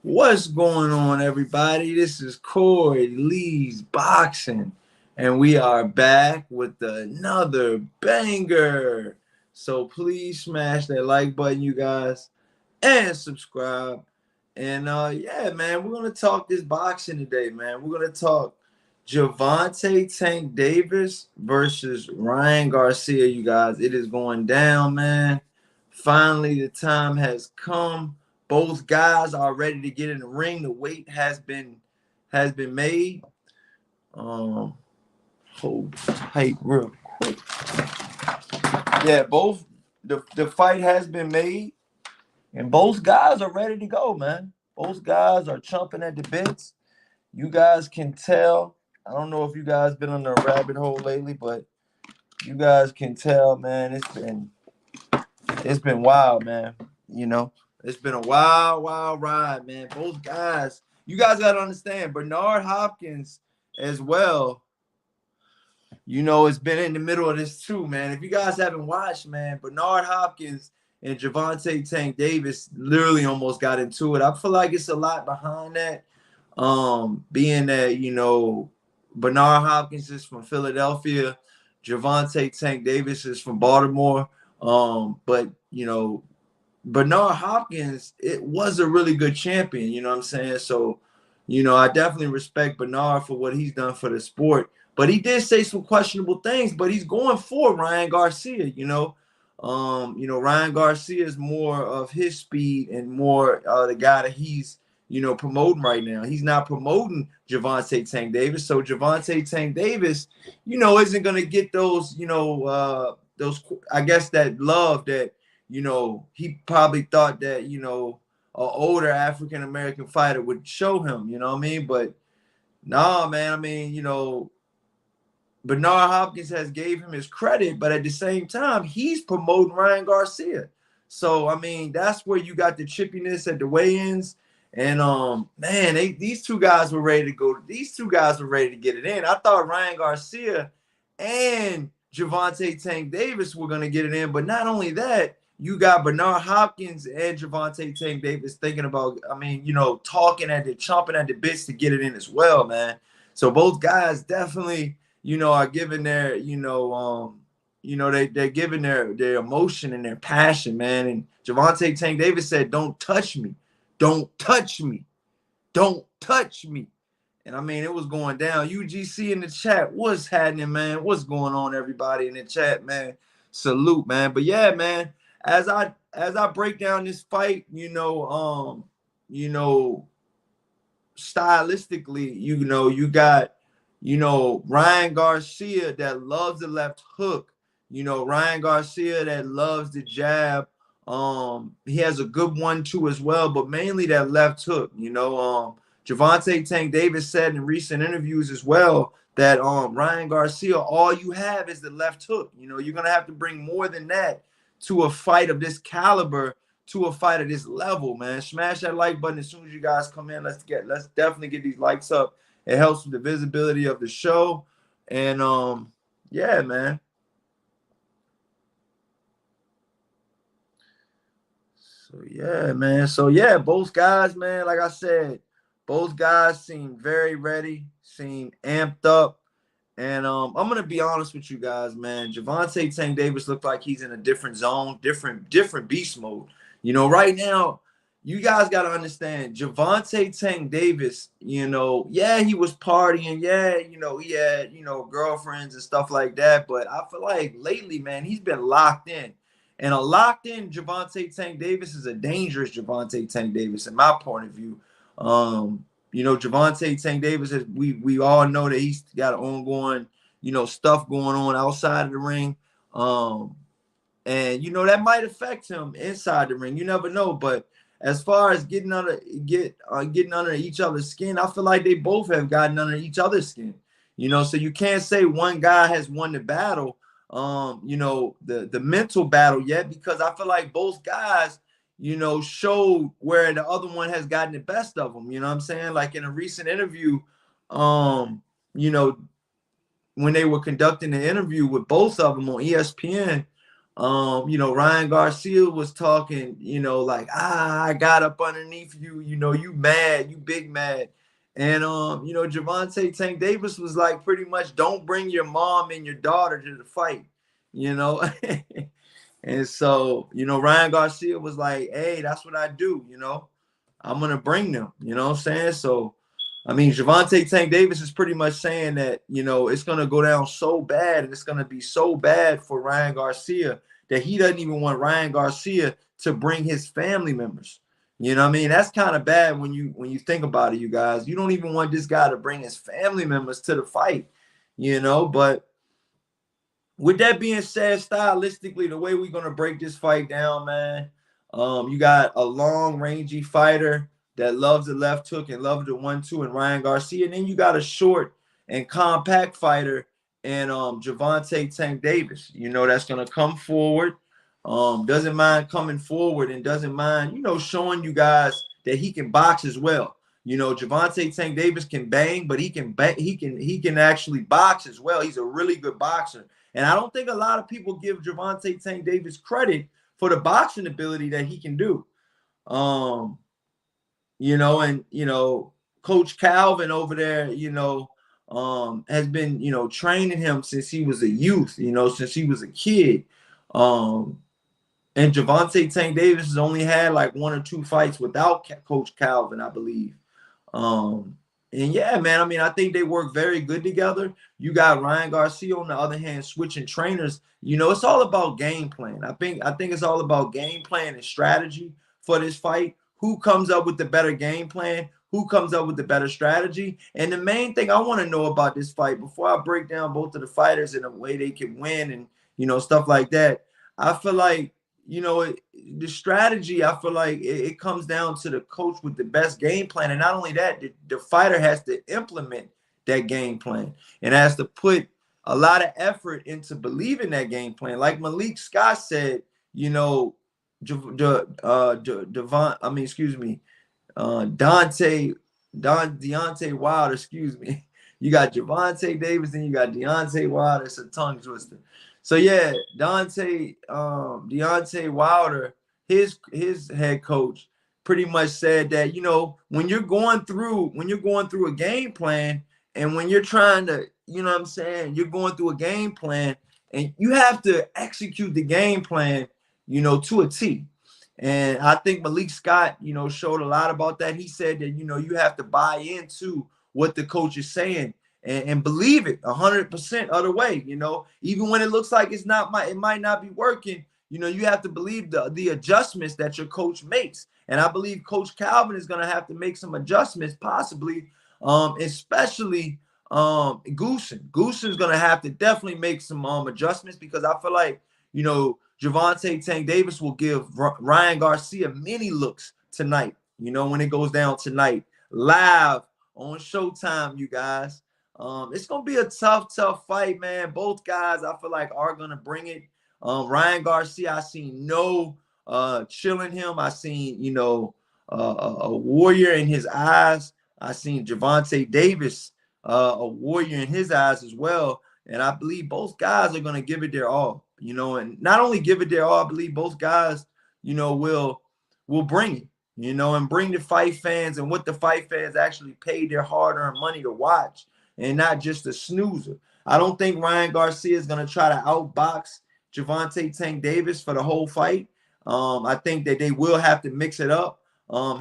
What's going on, everybody? This is Corey Lee's Boxing, and we are back with another banger. So please smash that like button, you guys, and subscribe. And yeah, man, we're gonna talk this boxing today, man. We're gonna talk Javonte Tank Davis versus Ryan Garcia, you guys. It is going down, man. Finally, the time has come. Both guys are ready to get in the ring. The weight has been made. Um, hold tight real quick. Yeah, both the fight has been made, and both guys are ready to go, man. Both guys are chomping at the bits. You guys can tell. I don't know if you guys been on the rabbit hole lately, but you guys can tell, man. It's been wild, man. You know, it's been a wild ride, man. Both guys, you guys got to understand, Bernard Hopkins as well. You know, it's been in the middle of this too, man. If you guys haven't watched, man, Bernard Hopkins and Javonte Tank Davis literally almost got into it. I feel like it's a lot behind that. Being that, Bernard Hopkins is from Philadelphia, Gervonta Tank Davis is from Baltimore. But Bernard Hopkins, it was a really good champion, you know what I'm saying? So, I definitely respect Bernard for what he's done for the sport. But he did say some questionable things, but he's going for Ryan Garcia. Ryan Garcia is more of his speed and more the guy that he's promoting right now. He's not promoting Javonte Tank Davis. So Javonte Tank Davis, isn't gonna get those I guess that love that he probably thought that, an older African American fighter would show him, you know what I mean? But nah, man, I mean, Bernard Hopkins has gave him his credit, but at the same time, he's promoting Ryan Garcia. So I mean, that's where you got the chippiness at the weigh-ins. And man, these two guys were ready to go. These two guys were ready to get it in. I thought Ryan Garcia and Javonte Tank Davis were gonna get it in, but not only that, you got Bernard Hopkins and Javonte Tank Davis thinking about, talking at the chomping at the bits to get it in as well, man. So both guys definitely are giving their, they're giving their emotion and their passion, man. And Javonte Tank Davis said, "Don't touch me, don't touch me, don't touch me." And I mean, it was going down. UGC in the chat, what's happening, man? What's going on, everybody in the chat, man? Salute, man. But yeah, man, as I break down this fight, stylistically, you got Ryan Garcia that loves the left hook. Ryan Garcia that loves the jab. He has a good one too as well, but mainly that left hook. Javonte Tank Davis said in recent interviews as well that Ryan Garcia, all you have is the left hook. You're gonna have to bring more than that to a fight of this caliber, to a fight of this level, man. Smash that like button as soon as you guys come in. Let's definitely get these likes up. It helps with the visibility of the show. And yeah, man. So yeah, man. So yeah, both guys, man, like I said, both guys seem very ready, seem amped up. And I'm gonna be honest with you guys, man. Javonte Tank Davis looked like he's in a different zone, different beast mode. Right now, you guys got to understand, Javonte Tank Davis, yeah, he was partying. Yeah, he had, girlfriends and stuff like that. But I feel like lately, man, he's been locked in. And a locked in Javonte Tank Davis is a dangerous Javonte Tank Davis, in my point of view. Javonte Tank Davis, we all know that he's got ongoing, stuff going on outside of the ring. And that might affect him inside the ring. You never know. But as far as getting under each other's skin, I feel like they both have gotten under each other's skin. So you can't say one guy has won the battle, the mental battle yet, because I feel like both guys, showed where the other one has gotten the best of them. You know what I'm saying? Like in a recent interview, when they were conducting the interview with both of them on ESPN, Ryan Garcia was talking, like, I got up underneath you, you mad, you big mad. And Javonte Tank Davis was like, pretty much, don't bring your mom and your daughter to the fight, you know. And so, Ryan Garcia was like, hey, that's what I do, I'm gonna bring them, you know what I'm saying? So I mean, Gervonta Tank Davis is pretty much saying that, it's going to go down so bad, and it's going to be so bad for Ryan Garcia that he doesn't even want Ryan Garcia to bring his family members. You know what I mean? That's kind of bad when you think about it, you guys. You don't even want this guy to bring his family members to the fight, but with that being said, stylistically, the way we're gonna break this fight down, man, you got a long, rangy fighter that loves the left hook and loves the 1-2 and Ryan Garcia. And then you got a short and compact fighter and Gervonta Tank Davis, that's gonna come forward, doesn't mind coming forward and doesn't mind, showing you guys that he can box as well. Gervonta Tank Davis can bang, but he can actually box as well. He's a really good boxer. And I don't think a lot of people give Gervonta Tank Davis credit for the boxing ability that he can do. Coach Calvin over there, has been, training him since he was a youth, since he was a kid. And Gervonta Tank Davis has only had like 1 or 2 fights without Coach Calvin, I believe. And yeah, man, I mean, I think they work very good together. You got Ryan Garcia on the other hand, switching trainers. It's all about game plan. I think it's all about game plan and strategy for this fight. Who comes up with the better game plan? Who comes up with the better strategy? And the main thing I want to know about this fight before I break down both of the fighters and the way they can win and stuff like that, I feel like the strategy, I feel like it comes down to the coach with the best game plan. And not only that, the fighter has to implement that game plan and has to put a lot of effort into believing that game plan. Like Malik Scott said, Deontay Wilder, excuse me. You got Javonte Davis and you got Deontay Wilder. It's a tongue twister. So yeah, Deontay Wilder, his head coach, pretty much said that when you're going through a game plan, and when you're trying to, what I'm saying, you're going through a game plan, and you have to execute the game plan, to a T. And I think Malik Scott, showed a lot about that. He said that you have to buy into what the coach is saying and believe it 100% of the way, even when it looks like it might not be working, you have to believe the adjustments that your coach makes. And I believe Coach Calvin is going to have to make some adjustments, possibly, especially Goosen. Goosen's going to have to definitely make some adjustments, because I feel like, Gervonta Tank Davis will give Ryan Garcia many looks tonight, when it goes down tonight, live on Showtime, you guys. It's going to be a tough fight, man. Both guys, I feel like, are going to bring it. Ryan Garcia, I seen no chilling him. I seen, a warrior in his eyes. I seen Gervonta Davis, a warrior in his eyes as well. And I believe both guys are going to give it their all, and not only give it their all, I believe both guys, will bring it, and bring the fight fans and what the fight fans actually paid their hard-earned money to watch, and not just a snoozer. I don't think Ryan Garcia is going to try to outbox Gervonta Tank Davis for the whole fight. I think that they will have to mix it up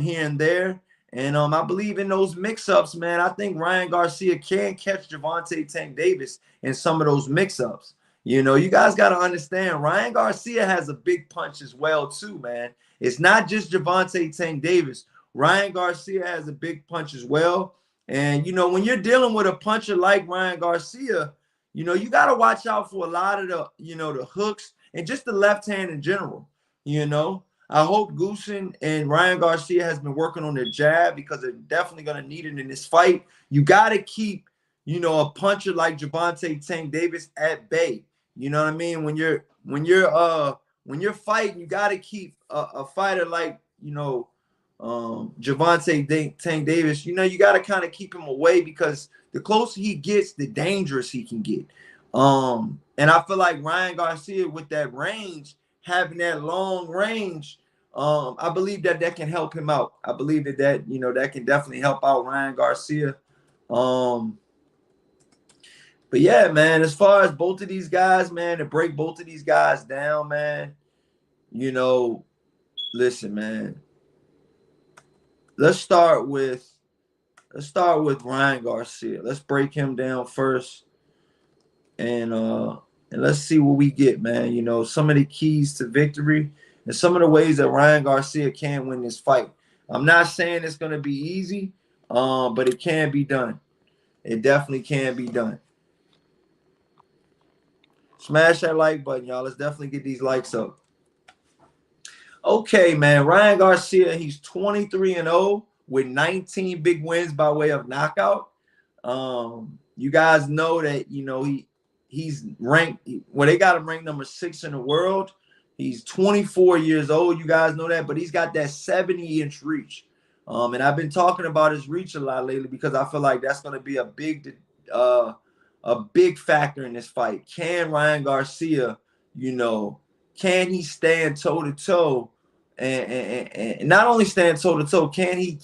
here and there. And I believe in those mix-ups, man. I think Ryan Garcia can catch Gervonta Tank Davis in some of those mix-ups. You guys got to understand, Ryan Garcia has a big punch as well, too, man. It's not just Gervonta Tank Davis. Ryan Garcia has a big punch as well. And, when you're dealing with a puncher like Ryan Garcia, you got to watch out for a lot of the, the hooks and just the left hand in general. I hope Goosen and Ryan Garcia has been working on their jab, because they're definitely going to need it in this fight. You got to keep, a puncher like Gervonta Tank Davis at bay. You know what I mean? When you're fighting, you got to keep a fighter like, Gervonta Tank Davis. You got to kind of keep him away, because the closer he gets, the dangerous he can get. And I feel like Ryan Garcia with that range, having that long range, I believe that that can help him out. I believe that that can definitely help out Ryan Garcia. Um, but yeah, man, as far as both of these guys, man, to break both of these guys down, man, you know, listen, man, let's start with Ryan Garcia. Let's break him down first, and let's see what we get, man. Some of the keys to victory and some of the ways that Ryan Garcia can win this fight. I'm not saying it's gonna be easy, but it can be done. It definitely can be done. Smash that like button, y'all. Let's definitely get these likes up. Okay, man. Ryan Garcia, he's 23-0 with 19 big wins by way of knockout. You guys know that he's ranked. Well, they got him ranked number 6 in the world. He's 24 years old. You guys know that, but he's got that 70-inch reach. And I've been talking about his reach a lot lately because I feel like that's going to be a big factor in this fight. Can Ryan Garcia, can he stand toe to toe, and not only stand toe to toe, can he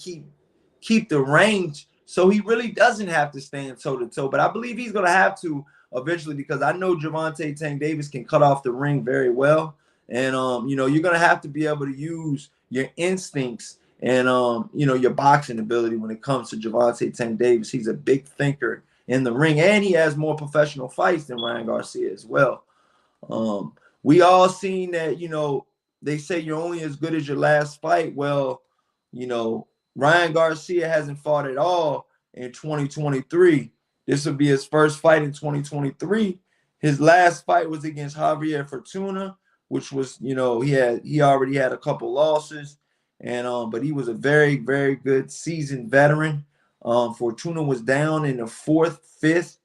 keep the range so he really doesn't have to stand toe to toe? But I believe he's going to have to eventually because I know Javonte Tank Davis can cut off the ring very well, and you're going to have to be able to use your instincts and your boxing ability when it comes to Javonte Tank Davis. He's a big thinker in the ring, and he has more professional fights than Ryan Garcia as well. We all seen that, they say you're only as good as your last fight. Well, Ryan Garcia hasn't fought at all in 2023. This will be his first fight in 2023. His last fight was against Javier Fortuna, which was, he already had a couple losses, and but he was a very, very good seasoned veteran. Fortuna was down in the 4th, 5th,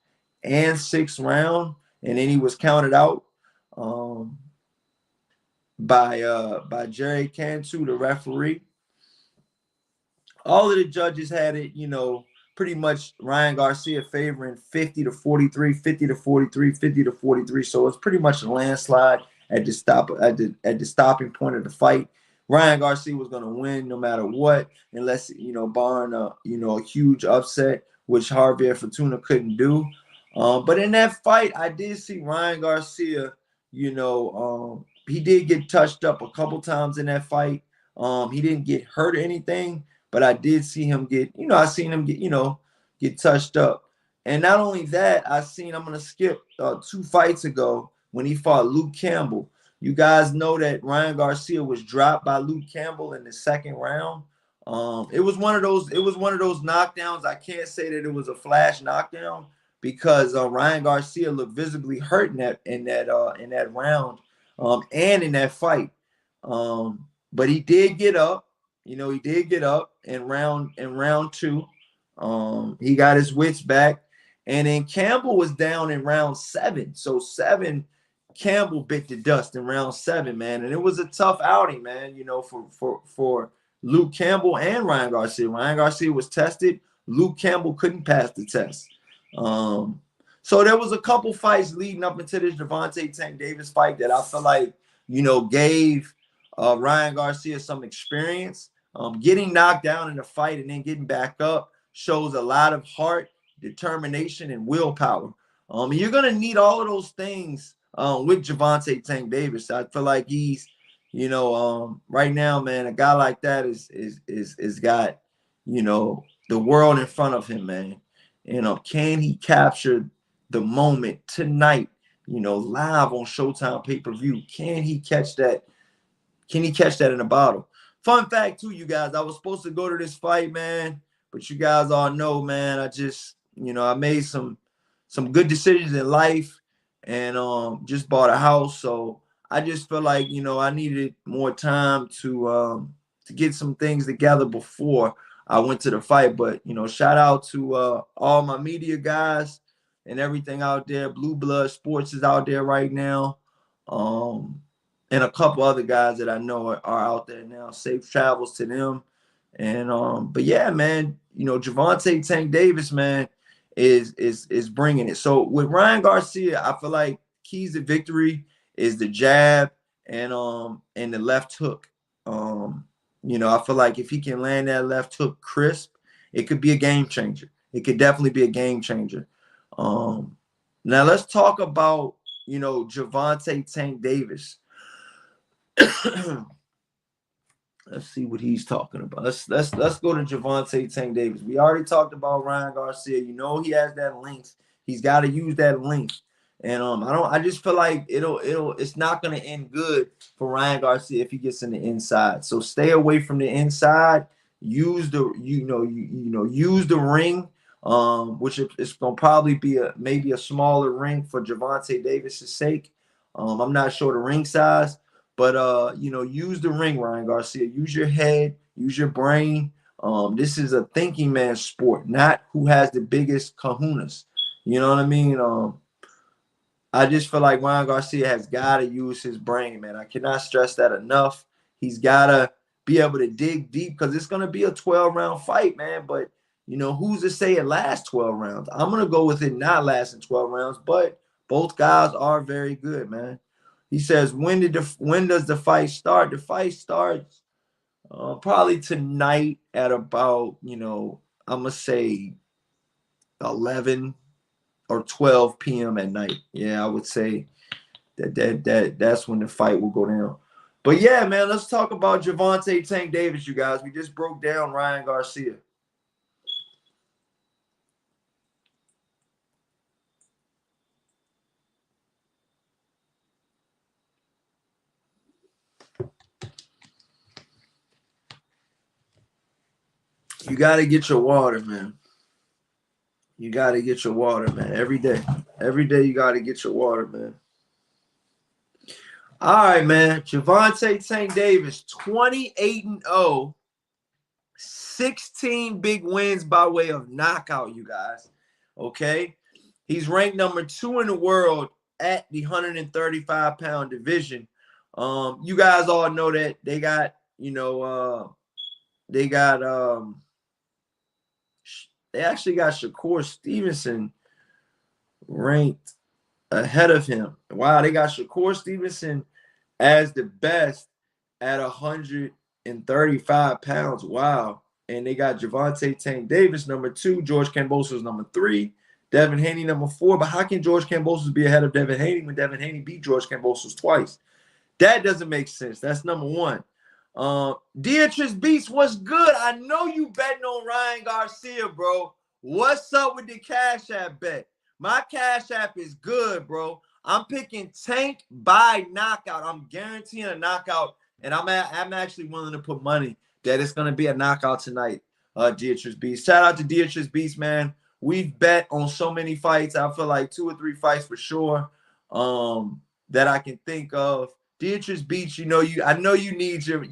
and 6th round, and then he was counted out by Jerry Cantu, the referee. All of the judges had it, pretty much Ryan Garcia favoring 50 to 43, 50 to 43, 50 to 43. So it's pretty much a landslide at the stopping point of the fight. Ryan Garcia was going to win no matter what, unless barring a huge upset, which Javier Fortuna couldn't do. But in that fight, I did see Ryan Garcia. He did get touched up a couple times in that fight. He didn't get hurt or anything, but I did see him I seen him get touched up. And not only that, I'm going to skip 2 fights ago when he fought Luke Campbell. You guys know that Ryan Garcia was dropped by Luke Campbell in the 2nd round. It was one of those knockdowns. I can't say that it was a flash knockdown because Ryan Garcia looked visibly hurt in that round and in that fight. But he did get up. He did get up in round 2. He got his wits back. And then Campbell was down in round 7. So 7, Campbell bit the dust in round 7, man. And it was a tough outing, man, for Luke Campbell and Ryan Garcia. Ryan Garcia was tested. Luke Campbell couldn't pass the test. So there was a couple fights leading up into this Javonte Tank Davis fight that I feel like, gave Ryan Garcia some experience. Getting knocked down in a fight and then getting back up shows a lot of heart, determination, and willpower. You're gonna need all of those things with Javonte Tank Davis. I feel like he's, right now, man, a guy like that is got, the world in front of him, man. Can he capture the moment tonight, live on Showtime pay-per-view? Can he catch that? Can he catch that in a bottle? Fun fact, too, you guys, I was supposed to go to this fight, man, but you guys all know, man, I just, I made some good decisions in life and just bought a house. So I just feel like, I needed more time to get some things together before I went to the fight. But, shout out to all my media guys and everything out there. Blue Blood Sports is out there right now. And a couple other guys that I know are out there now. Safe travels to them. And but yeah, man, Javonte Tank Davis, man, is bringing it. So with Ryan Garcia, I feel like keys to victory is the jab and the left hook. I feel like if he can land that left hook crisp, it could be a game changer. It could definitely be a game changer. Now let's talk about Javonte Tank Davis. Let's see what he's talking about. Let's go to Javonte Tank Davis. We already talked about Ryan Garcia. He has that length. He's got to use that length. And I just feel like it's not gonna end good for Ryan Garcia if he gets in the inside. So stay away from the inside. Use the use the ring, which it's gonna probably be maybe a smaller ring for Javonte Davis's sake. I'm not sure the ring size. But use the ring, Ryan Garcia. Use your head, use your brain. This is a thinking man's sport, not who has the biggest kahunas. You know what I mean? I just feel like Ryan Garcia has got to use his brain, man. I cannot stress that enough. He's got to be able to dig deep because it's going to be a 12-round fight, man. But, who's to say it lasts 12 rounds? I'm going to go with it not lasting 12 rounds, but both guys are very good, man. He says, when does the fight start? The fight starts probably tonight at about, I'm going to say 11 or 12 p.m. at night. Yeah, I would say that's when the fight will go down. But yeah, man, let's talk about Javonte Tank Davis, you guys. We just broke down Ryan Garcia. You got to get your water, man. You got to get your water, man. Every day. Every day you got to get your water, man. All right, man. Javonte Tank Davis, 28-0. 16 big wins by way of knockout, you guys. Okay? He's ranked number 2 in the world at the 135-pound division. You guys all know that they actually got Shakur Stevenson ranked ahead of him. Wow, they got Shakur Stevenson as the best at 135 pounds. Wow. And they got Javonte Tank Davis, number 2. George Kambosos, number 3. Devin Haney, number 4. But how can George Kambosos be ahead of Devin Haney when Devin Haney beat George Kambosos twice? That doesn't make sense. That's number 1. Beatrice Beats, what's good? I know you betting on Ryan Garcia, bro. What's up with the Cash App bet? My Cash App is good, bro. I'm picking Tank by knockout. I'm guaranteeing a knockout, and I'm actually willing to put money that it's going to be a knockout tonight, Beatrice Beast. Shout out to Beatrice Beast, man. We've bet on so many fights. I feel like 2 or 3 fights for sure that I can think of. Beatrice Beach, I know you need your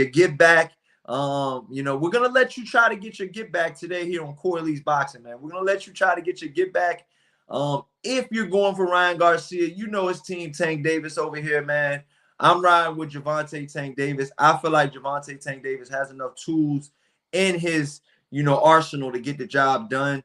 get back. We're gonna let you try to get your get back today here on Corey Lee's Boxing, man. We're gonna let you try to get your get back. If you're going for Ryan Garcia, it's Team Tank Davis over here, man. I'm riding with Javonte Tank Davis. I feel like Javonte Tank Davis has enough tools in his, arsenal to get the job done.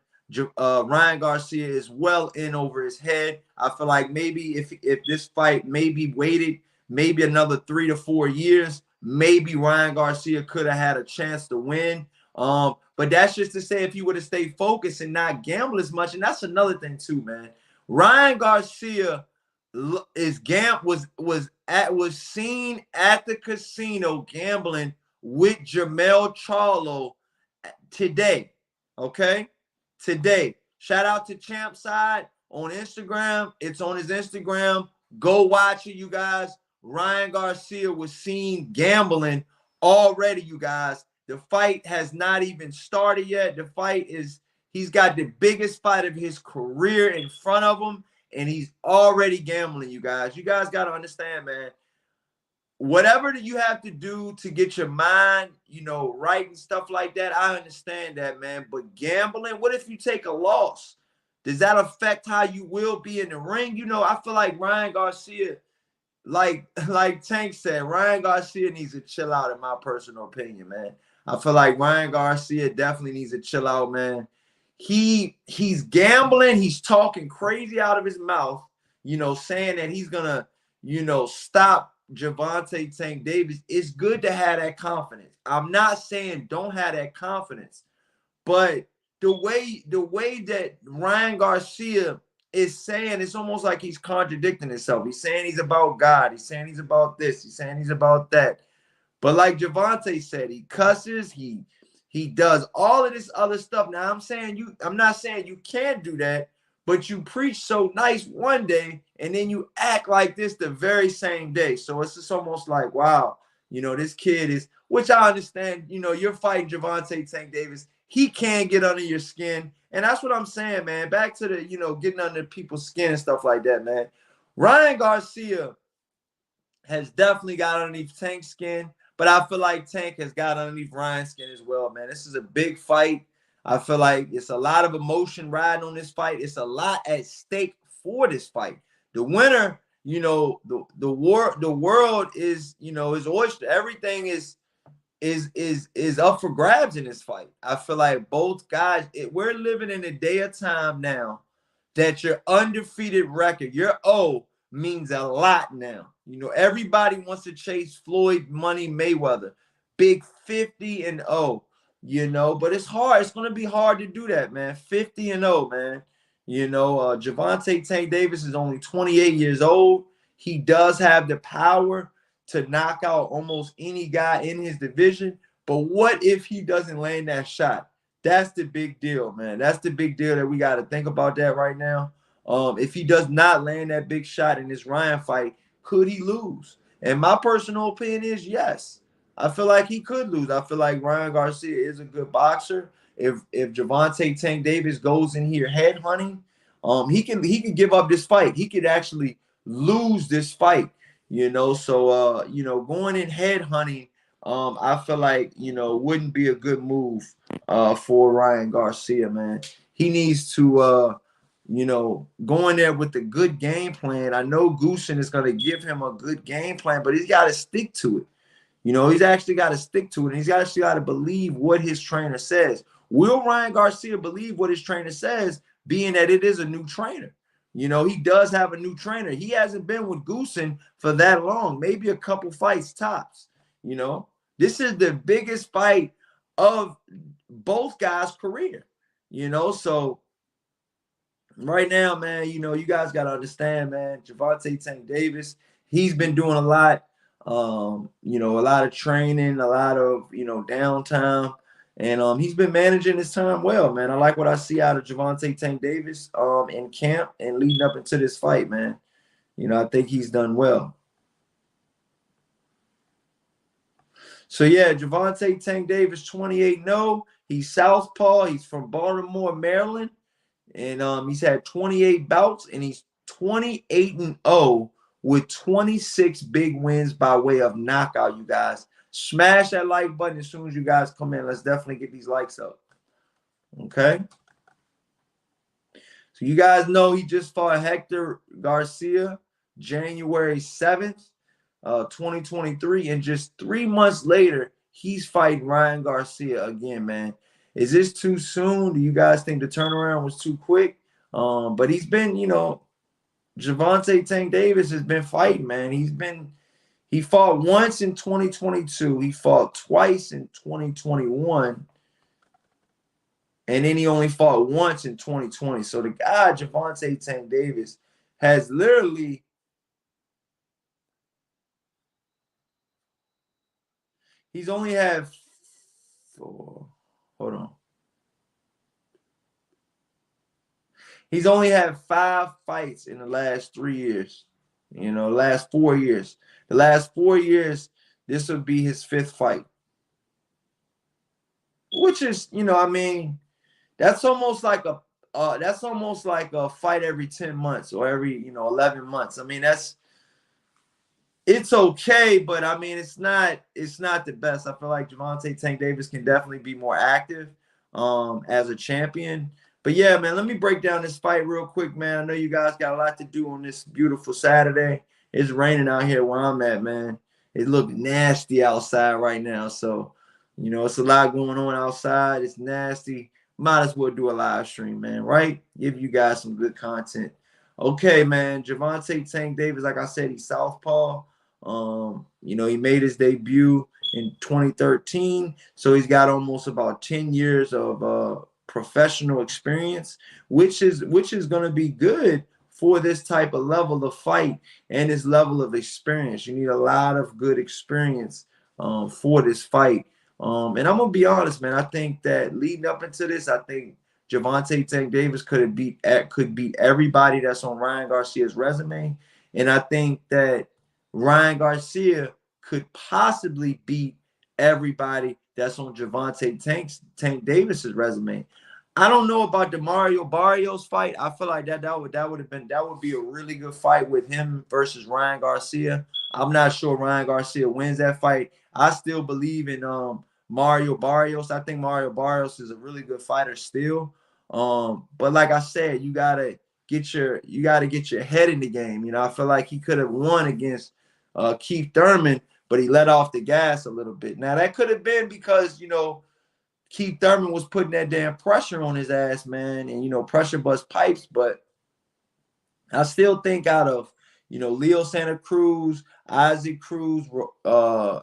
Ryan Garcia is well in over his head. I feel like maybe if this fight maybe waited maybe another 3 to 4 years, maybe Ryan Garcia could have had a chance to win. But that's just to say if he would have stayed focused and not gamble as much. And that's another thing too, man. Ryan Garcia was seen at the casino gambling with Jermell Charlo today. Okay? Today. Shout out to Champ Side on Instagram. It's on his Instagram. Go watch it, you guys. Ryan Garcia was seen gambling already, you guys. The fight has not even started yet. The fight he's got the biggest fight of his career in front of him, and he's already gambling, you guys. You guys got to understand, man. Whatever that you have to do to get your mind, right and stuff like that, I understand that, man. But gambling, what if you take a loss? Does that affect how you will be in the ring? I feel like Ryan Garcia, like Tank said, Ryan Garcia needs to chill out, in my personal opinion, man. I feel like Ryan Garcia definitely needs to chill out, man. he's gambling. He's talking crazy out of his mouth, saying that he's gonna, stop Gervonta Tank Davis. It's good to have that confidence. I'm not saying don't have that confidence, but the way that Ryan Garcia is saying, it's almost like he's contradicting himself. He's saying he's about God. He's saying he's about this. He's saying he's about that. But like Javonte said, he cusses, he does all of this other stuff. Now I'm not saying you can't do that, but you preach so nice one day and then you act like this the very same day. So it's just almost like, wow, this kid is, which I understand, you're fighting Gervonta Tank Davis. He can get under your skin. And that's what I'm saying, man. Back to the, getting under people's skin and stuff like that, man. Ryan Garcia has definitely got underneath Tank's skin, but I feel like Tank has got underneath Ryan's skin as well, man. This is a big fight. I feel like it's a lot of emotion riding on this fight. It's a lot at stake for this fight. The winner, the world is, is oyster. Everything is up for grabs in this fight. I feel like both guys, we're living in a day of time now that your undefeated record, your O, means a lot now. Everybody wants to chase Floyd Money Mayweather, big 50-0, but it's hard. It's going to be hard to do that, man. 50-0, man. Gervonta Tank Davis is only 28 years old. He does have the power to knock out almost any guy in his division. But what if he doesn't land that shot? That's the big deal, man. That's the big deal that we got to think about that right now. If he does not land that big shot in this Ryan fight, could he lose? And my personal opinion is yes. I feel like he could lose. I feel like Ryan Garcia is a good boxer. If Gervonta Tank Davis goes in here head hunting, he can give up this fight. He could actually lose this fight. So going in head hunting, I feel like wouldn't be a good move for Ryan Garcia, man. He needs to go in there with a good game plan. I know Goosen is going to give him a good game plan, but he's got to stick to it. He's actually got to stick to it. And he's actually got to believe what his trainer says. Will Ryan Garcia believe what his trainer says, being that it is a new trainer? He does have a new trainer. He hasn't been with Goosen for that long, maybe a couple fights tops. This is the biggest fight of both guys' career, so right now, man, you guys got to understand, man, Gervonta Tank Davis, he's been doing a lot, a lot of training, a lot of, downtime. And he's been managing his time well, man. I like what I see out of Gervonta Tank Davis in camp and leading up into this fight, man. I think he's done well. So, yeah, Gervonta Tank Davis, 28-0. He's southpaw. He's from Baltimore, Maryland. And he's had 28 bouts, and he's 28-0 with 26 big wins by way of knockout, you guys. Smash that like button as soon as you guys come in. Let's definitely get these likes up. Okay. So you guys know he just fought Hector Garcia January 7th, 2023. And just 3 months later, he's fighting Ryan Garcia again, man. Is this too soon? Do you guys think the turnaround was too quick? But he's been, Gervonta Tank Davis has been fighting, man. He fought once in 2022. He fought twice in 2021. And then he only fought once in 2020. So the guy, Gervonta Tank Davis, has literally he's only had four. Hold on. He's only had 5 fights in the last 3 years. Last 4 years. The last 4 years, this would be his 5th fight. Which is, that's almost like a fight every 10 months or every, 11 months. It's okay, but it's not the best. I feel like Gervonta Tank Davis can definitely be more active as a champion. But yeah, man, let me break down this fight real quick, man. I know you guys got a lot to do on this beautiful Saturday. It's raining out here where I'm at, man. It looks nasty outside right now. So, it's a lot going on outside. It's nasty. Might as well do a live stream, man, right? Give you guys some good content. Okay, man. Javonte Tank Davis, like I said, he's southpaw. He made his debut in 2013, so he's got almost about 10 years of professional experience, which is going to be good for this type of level of fight and this level of experience. You need a lot of good experience for this fight. And I'm gonna be honest, man. I think that leading up into this, I think Gervonta Tank Davis could beat everybody that's on Ryan Garcia's resume, and I think that Ryan Garcia could possibly beat everybody that's on Gervonta Tank Davis's resume. I don't know about the Mario Barrios fight. I feel like that would be a really good fight with him versus Ryan Garcia. I'm not sure Ryan Garcia wins that fight. I still believe in Mario Barrios. I think Mario Barrios is a really good fighter still. But like I said, you gotta get your head in the game. I feel like he could have won against Keith Thurman, but he let off the gas a little bit. Now that could have been because Keith Thurman was putting that damn pressure on his ass, man, and pressure bust pipes. But I still think out of Leo Santa Cruz, Isaac Cruz, Rolly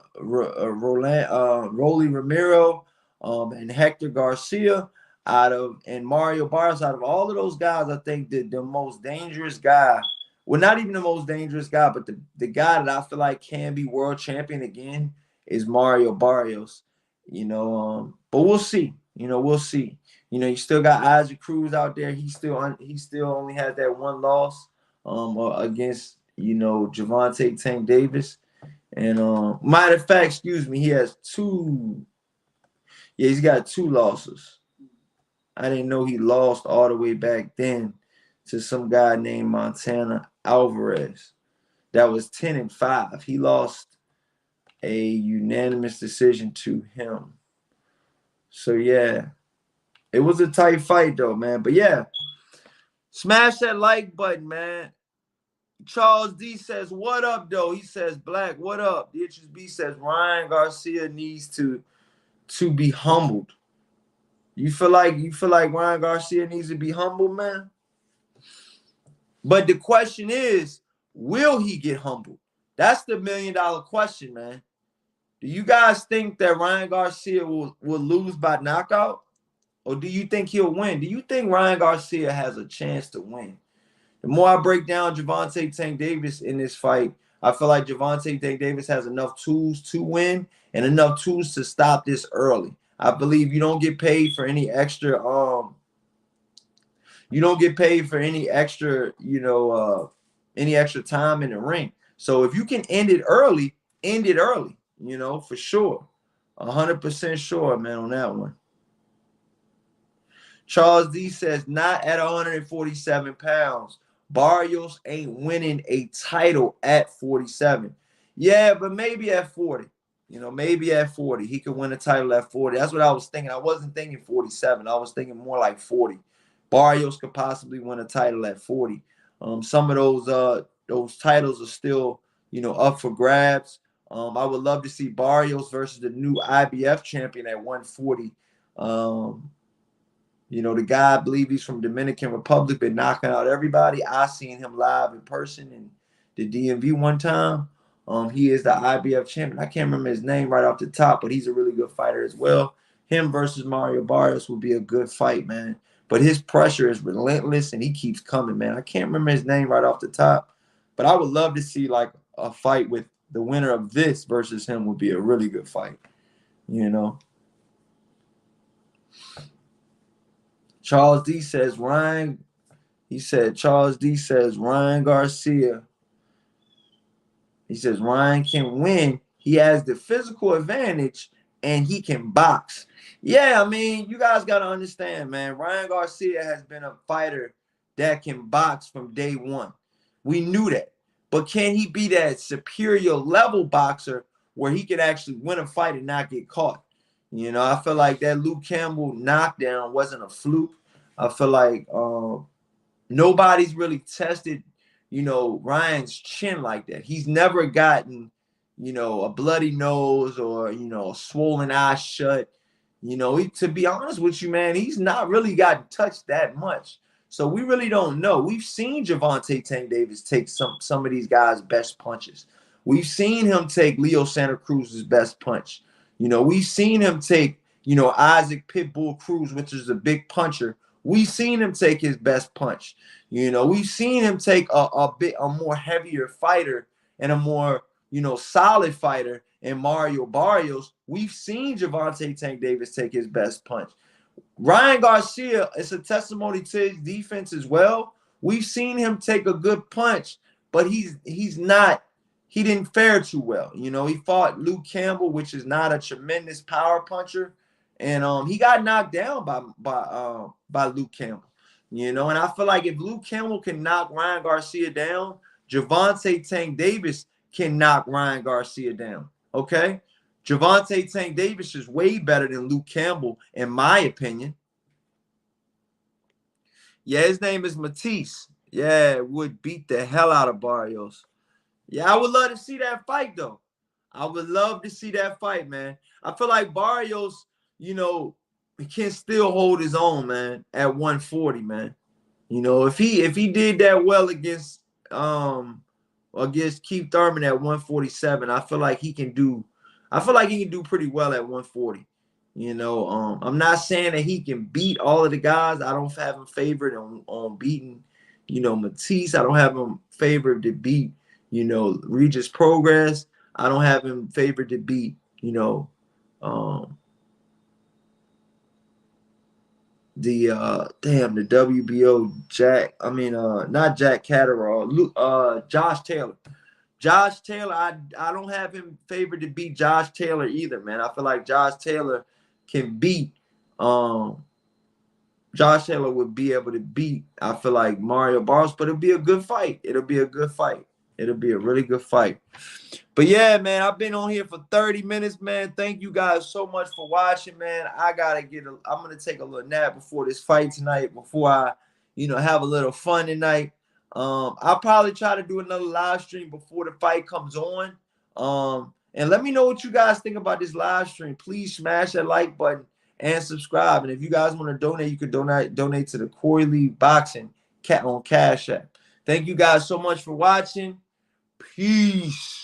Ramiro, and Hector Garcia, and Mario Barrios, out of all of those guys, I think that the most dangerous guy, well, not even the most dangerous guy, but the guy that I feel like can be world champion again is Mario Barrios. But we'll see. We'll see. You still got Isaac Cruz out there. He still only has that one loss against Javonte Tank Davis. And matter of fact, excuse me, he has two. Yeah, he's got two losses. I didn't know he lost all the way back then to some guy named Montana Alvarez. That was 10-5. He lost a unanimous decision to him. So yeah, it was a tight fight though, man. But yeah, smash that like button, man. Charles D says, what up, though? He says, Black, what up? The HSB says Ryan Garcia needs to be humbled. You feel like Ryan Garcia needs to be humbled, man? But the question is, will he get humbled? That's the $1 million question, man. Do you guys think that Ryan Garcia will lose by knockout? Or do you think he'll win? Do you think Ryan Garcia has a chance to win? The more I break down Gervonta Tank Davis in this fight, I feel like Gervonta Tank Davis has enough tools to win and enough tools to stop this early. I believe you don't get paid for any extra time in the ring. So if you can end it early, for sure. 100% sure, man, on that one. Charles D says, not at 147 pounds. Barrios ain't winning a title at 47. Yeah, but maybe at 40. Maybe at 40. He could win a title at 40. That's what I was thinking. I wasn't thinking 47. I was thinking more like 40. Barrios could possibly win a title at 40. Some of those titles are still, up for grabs. I would love to see Barrios versus the new IBF champion at 140. The guy, I believe he's from Dominican Republic, been knocking out everybody. I seen him live in person in the DMV one time. He is the IBF champion. I can't remember his name right off the top, but he's a really good fighter as well. Him versus Mario Barrios would be a good fight, man. But his pressure is relentless, and he keeps coming, man. I can't remember his name right off the top, but I would love to see like a fight with the winner of this versus him would be a really good fight, Charles D says Ryan. He said Charles D says Ryan Garcia. He says Ryan can win. He has the physical advantage and he can box. Yeah, I mean, you guys got to understand, man. Ryan Garcia has been a fighter that can box from day one. We knew that. But can he be that superior level boxer where he can actually win a fight and not get caught? I feel like that Luke Campbell knockdown wasn't a fluke. I feel like nobody's really tested, Ryan's chin like that. He's never gotten, a bloody nose or, a swollen eye shut. You know, to be honest with you, man, he's not really gotten touched that much. So we really don't know. We've seen Javonte Tank Davis take some of these guys' best punches. We've seen him take Leo Santa Cruz's best punch. You know, we've seen him take, you know, Isaac Pitbull Cruz, which is a big puncher. We've seen him take his best punch. You know, we've seen him take a more heavier fighter and a more, you know, solid fighter in Mario Barrios. We've seen Gervonta Tank Davis take his best punch. Ryan Garcia is a testimony to his defense as well. We've seen him take a good punch, but he didn't fare too well. You know, he fought Luke Campbell, which is not a tremendous power puncher, and he got knocked down by Luke Campbell. You know, and I feel like if Luke Campbell can knock Ryan Garcia down, Gervonta Tank Davis can knock Ryan Garcia down. Okay? Gervonta Tank Davis is way better than Luke Campbell, in my opinion. Yeah, his name is Matisse. Yeah, would beat the hell out of Barrios. Yeah, I would love to see that fight, though. I would love to see that fight, man. I feel like Barrios, you know, he can still hold his own, man, at 140, man. You know, if he did that well against Keith Thurman at 147, I feel like he can do pretty well at 140. You know, I'm not saying that he can beat all of the guys. I don't have him favored on beating, you know, Matisse. I don't have him favored to beat, you know, Regis Progress. I don't have him favored to beat, you know, the WBO Jack. I mean, not Jack Catterall. Josh Taylor. Josh Taylor, I don't have him favored to beat Josh Taylor either, man. I feel like Josh Taylor can beat Josh Taylor would be able to beat, I feel like, Mario Barrios, but it'll be a good fight. It'll be a good fight. It'll be a really good fight. But yeah, man, I've been on here for 30 minutes, man. Thank you guys so much for watching, man. I'm gonna take a little nap before this fight tonight, before I, you know, have a little fun tonight. I'll probably try to do another live stream before the fight comes on. And let me know what you guys think about this live stream. Please smash that like button and subscribe. And if you guys want to donate, you can donate to the Corey Lee Boxing on Cash App. Thank you guys so much for watching. Peace.